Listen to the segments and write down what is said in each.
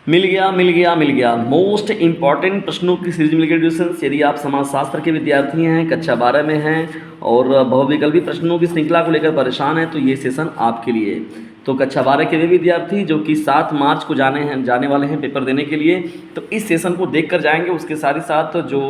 मिल गया most important प्रश्नों की सीरीज मिल गई ट्यूशंस। यदि आप समाजशास्त्र के विद्यार्थी हैं, कक्षा 12 में हैं और बहुविकल्पी प्रश्नों की श्रृंखला को लेकर परेशान हैं, तो ये सेशन आपके लिए है। तो कक्षा 12 के वे विद्यार्थी जो कि 7 मार्च को जाने वाले हैं पेपर देने के लिए, तो इस सेशन को देख कर जाएंगे। उसके साथ ही साथ जो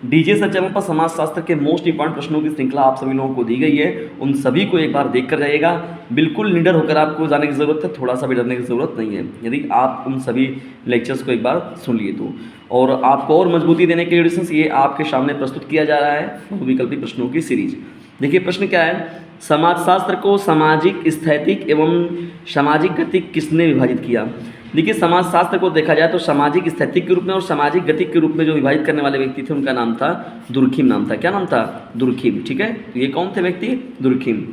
डीजे सर चैनल पर समाजशास्त्र के मोस्ट इंपॉर्टेंट प्रश्नों की श्रृंखला आप सभी लोगों को दी गई है, उन सभी को एक बार देख कर जाइएगा। बिल्कुल निडर होकर आपको जाने की ज़रूरत है, थोड़ा सा भी डरने की ज़रूरत नहीं है यदि आप उन सभी लेक्चर्स को एक बार सुन लिए तो। और आपको और मजबूती देने के लिए डिस्टेंस ये आपके सामने प्रस्तुत किया जा रहा है बहुविकल्पी प्रश्नों की सीरीज। देखिए प्रश्न क्या है, समाजशास्त्र को सामाजिक, स्थैतिक एवं सामाजिक गतिक किसने विभाजित किया। देखिए समाजशास्त्र को देखा जाए तो सामाजिक स्थैतिक के रूप में और सामाजिक गतिक के रूप में जो विभाजित करने वाले व्यक्ति थे उनका नाम था दुर्खिम नाम था। क्या नाम था? दुर्खिम। ठीक है, तो ये कौन थे व्यक्ति? दुर्खिम।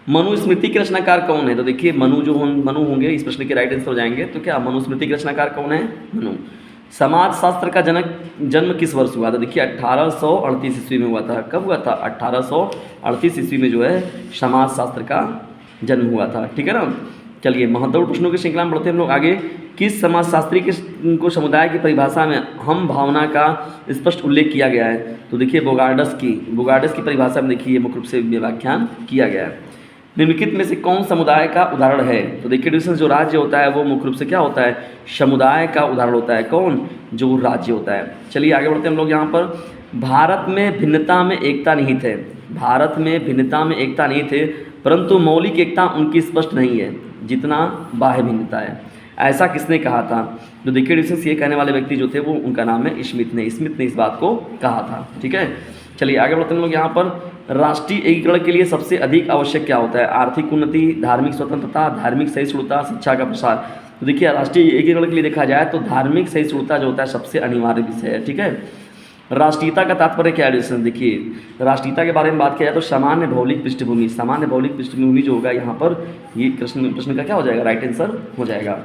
मनुस्मृति के रचनाकार कौन है? तो देखिए मनु होंगे इस प्रश्न के राइट आंसर हो जाएंगे। तो क्या मनुस्मृति के रचनाकार कौन है? मनु। समाजशास्त्र का जन्म किस वर्ष हुआ था? देखिए 1838 ईस्वी में हुआ था। कब हुआ था? 1838 ईस्वी में जो है समाजशास्त्र का जन्म हुआ था। ठीक है ना। चलिए महत्वपूर्ण प्रश्नों की श्रृंखला में बढ़ते हैं हम लोग आगे। किस समाजशास्त्री को समुदाय की परिभाषा में हम भावना का स्पष्ट उल्लेख किया गया है? तो देखिए बोगार्डस की परिभाषा में देखिए मुख्य रूप से व्याख्यान किया गया है। निम्नलिखित में से कौन समुदाय का उदाहरण है? तो देखिए डिस्टेंस जो राज्य होता है वो मुख्य रूप से क्या होता है? समुदाय का उदाहरण होता है। कौन? जो राज्य होता है। चलिए आगे बढ़ते हैं हम लोग यहाँ पर। भारत में भिन्नता में एकता निहित है। भारत में भिन्नता में एकता निहित है, परंतु मौलिक एकता उनकी स्पष्ट नहीं है जितना बाह्य भिन्नता है। ऐसा किसने कहा था? तो देखिए डिस्टेंस ये कहने वाले व्यक्ति जो थे वो उनका नाम है स्मिथ ने इस बात को कहा था। ठीक है, चलिए आगे बढ़ते हैं लोग यहाँ पर। राष्ट्रीय एकीकरण के लिए सबसे अधिक आवश्यक क्या होता है? आर्थिक उन्नति, धार्मिक स्वतंत्रता, धार्मिक सहिष्णुता, शिक्षा का प्रसार। तो देखिए राष्ट्रीय एकीकरण के लिए देखा जाए तो धार्मिक सहिष्णुता जो होता है सबसे अनिवार्य विषय है। ठीक है। राष्ट्रीयता का तात्पर्य क्या है? देखिए राष्ट्रीयता के बारे में बात किया जाए तो सामान्य भौगोलिक पृष्ठभूमि जो होगा यहाँ पर ये प्रश्न का क्या हो जाएगा? राइट आंसर हो जाएगा।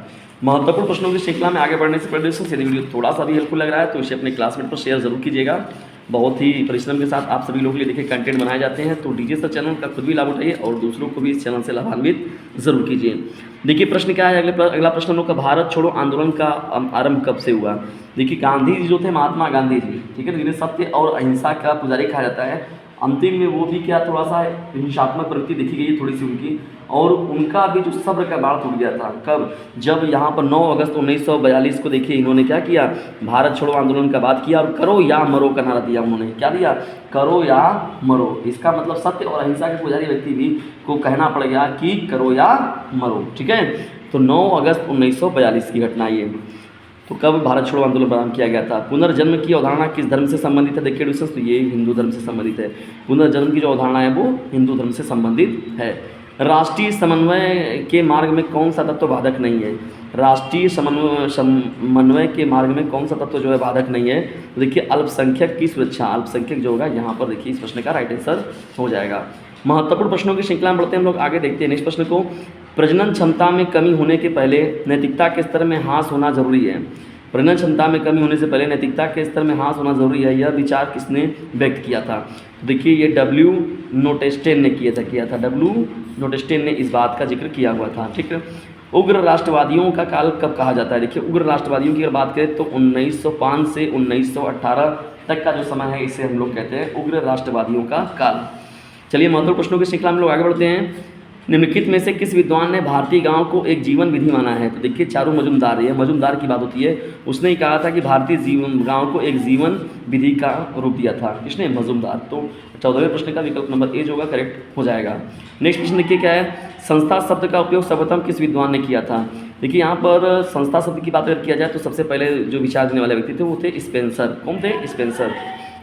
महत्वपूर्ण प्रश्नों की श्रृंखला में आगे बढ़ने से पहले यदि वीडियो थोड़ा सा भी हेल्पफुल लग रहा है तो इसे अपने क्लासमेट पर शेयर जरूर कीजिएगा। बहुत ही परिश्रम के साथ आप सभी लोगों के लिए देखिए कंटेंट बनाए जाते हैं, तो डीजे सर चैनल का खुद भी लाभ उठाइए और दूसरों को भी इस चैनल से लाभान्वित जरूर कीजिए। देखिए प्रश्न क्या है अगला प्रश्न हम लोग का, भारत छोड़ो आंदोलन का आरंभ कब से हुआ? देखिए गांधी जी जो थे, महात्मा गांधी जी, ठीक है, जिन्हें सत्य और अहिंसा का पुजारी कहा जाता है, अंतिम में वो भी क्या थोड़ा सा हिंसात्मक प्रवृत्ति देखी गई है थोड़ी सी उनकी, और उनका भी जो सब्र का बाढ़ टूट गया था। कब? जब यहाँ पर 9 अगस्त 1942 को देखिए इन्होंने क्या किया? भारत छोड़ो आंदोलन का बात किया और करो या मरो का नारा दिया। उन्होंने क्या दिया? करो या मरो। इसका मतलब सत्य और अहिंसा के पुजारी व्यक्ति भी को कहना पड़ गया कि करो या मरो। ठीक है, तो 9 अगस्त 1942 की घटना ये। तो कब भारत छोड़ो आंदोलन प्रारंभ किया गया था? पुनर्जन्म की अवधारणा किस धर्म से संबंधित है? देखिए डिस्टेंस तो ये हिंदू धर्म से संबंधित है। पुनर्जन्म की जो अवधारणा है वो हिंदू धर्म से संबंधित है। राष्ट्रीय समन्वय के मार्ग में कौन सा तत्व बाधक नहीं है? राष्ट्रीय समन्वय के मार्ग में कौन सा तत्व जो है बाधक नहीं है? तो देखिए अल्पसंख्यक की सुरक्षा। अल्पसंख्यक जो होगा यहाँ पर देखिए इस प्रश्न का राइट आंसर हो जाएगा। महत्वपूर्ण प्रश्नों की श्रृंखला में बढ़ते हैं हम लोग आगे, देखते हैं नेक्स्ट प्रश्न को। प्रजनन क्षमता में कमी होने के पहले नैतिकता के स्तर में ह्रास होना जरूरी है। प्रजनन क्षमता में कमी होने से पहले नैतिकता के स्तर में ह्रास होना जरूरी है, यह विचार किसने व्यक्त किया था? तो देखिए ये डब्ल्यू नोटेस्टेन ने किया था। डब्ल्यू नोटेस्टेन ने इस बात का जिक्र किया हुआ था। ठीक है। उग्र राष्ट्रवादियों का काल कब कहा जाता है? देखिए उग्र राष्ट्रवादियों की अगर बात करें तो 1905 से 1918 तक का जो समय है इसे हम लोग कहते हैं उग्र राष्ट्रवादियों का काल। चलिए महत्वपूर्ण प्रश्नों की श्रृंखला में लोग आगे बढ़ते हैं। निम्नलिखित में से किस विद्वान ने भारतीय गांव को एक जीवन विधि माना है? तो देखिए चारू मजुमदार, ये मजुमदार की बात होती है। उसने ही कहा था कि भारतीय गांव को एक जीवन विधि का रूप दिया था। किसने? मजुमदार। तो 14वें प्रश्न का विकल्प नंबर ए जो होगा करेक्ट हो जाएगा। नेक्स्ट प्रश्न देखिए क्या है, संस्था शब्द का उपयोग सर्वप्रथम किस विद्वान ने किया था? देखिए यहाँ पर संस्था शब्द की बात अगर किया जाए तो सबसे पहले जो विचार देने वाले व्यक्ति थे वो थे स्पेंसर। कौन थे? स्पेंसर।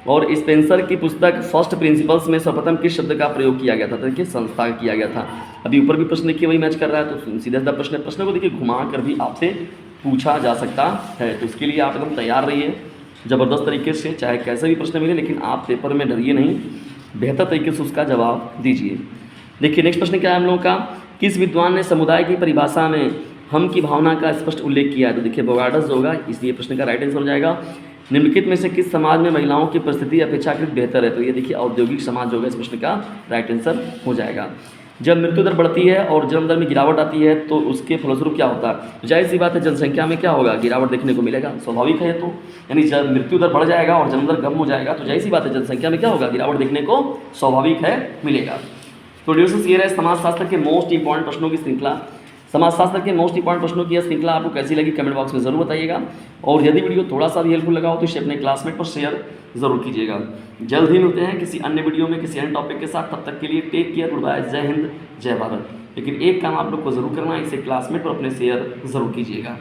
और स्पेंसर की पुस्तक फर्स्ट प्रिंसिपल्स में सर्वप्रथम किस शब्द का प्रयोग किया गया था? तो देखिए संस्था किया गया था। अभी ऊपर भी प्रश्न देखिए वही मैच कर रहा है, तो सीधा सीधा प्रश्न को देखिए घुमा कर भी आपसे पूछा जा सकता है। तो इसके लिए आप एकदम तैयार रहिए ज़बरदस्त तरीके से, चाहे कैसे भी प्रश्न मिले, लेकिन आप पेपर में डरिए नहीं, बेहतर तरीके से उसका जवाब दीजिए। देखिए नेक्स्ट प्रश्न क्या है हम लोगों का, किस विद्वान ने समुदाय की परिभाषा में हम की भावना का स्पष्ट उल्लेख किया है? तो देखिए बोगार्डस होगा, इसलिए प्रश्न का राइट आंसर हो जाएगा। निम्नलिखित में से किस समाज में महिलाओं की परिस्थिति अपेक्षाकृत बेहतर है? तो ये देखिए औद्योगिक समाज होगा, इस प्रश्न का राइट आंसर हो जाएगा। जब मृत्यु दर बढ़ती है और जन्म दर में गिरावट आती है तो उसके फलस्वरूप क्या होता है, तो जाहिर सी बात है जनसंख्या में क्या होगा, गिरावट देखने को मिलेगा, स्वाभाविक है। तो यानी जब मृत्यु दर बढ़ जाएगा और जन्म दर कम हो जाएगा तो जाहिर सी बात है जनसंख्या में क्या होगा, गिरावट देखने को स्वाभाविक है मिलेगा। तो डिस्कस ये रहे समाजशास्त्र के मोस्ट इंपॉर्टेंट प्रश्नों की श्रृंखला। समाजशास्त्र के मोस्ट इंपॉर्टेंट प्रश्नों की यह श्रृंखला आपको कैसी लगी कमेंट बॉक्स में ज़रूर बताइएगा, और यदि वीडियो थोड़ा सा भी हेल्पफुल लगा हो तो इसे अपने क्लासमेट पर शेयर ज़रूर कीजिएगा। जल्द ही मिलते हैं किसी अन्य वीडियो में किसी अन्य टॉपिक के साथ, तब तक के लिए टेक केयर, गुड बाय, जय हिंद जय भारत। लेकिन एक काम आप लोग को ज़रूर करना है, इसे क्लासमेट पर अपने शेयर ज़रूर कीजिएगा।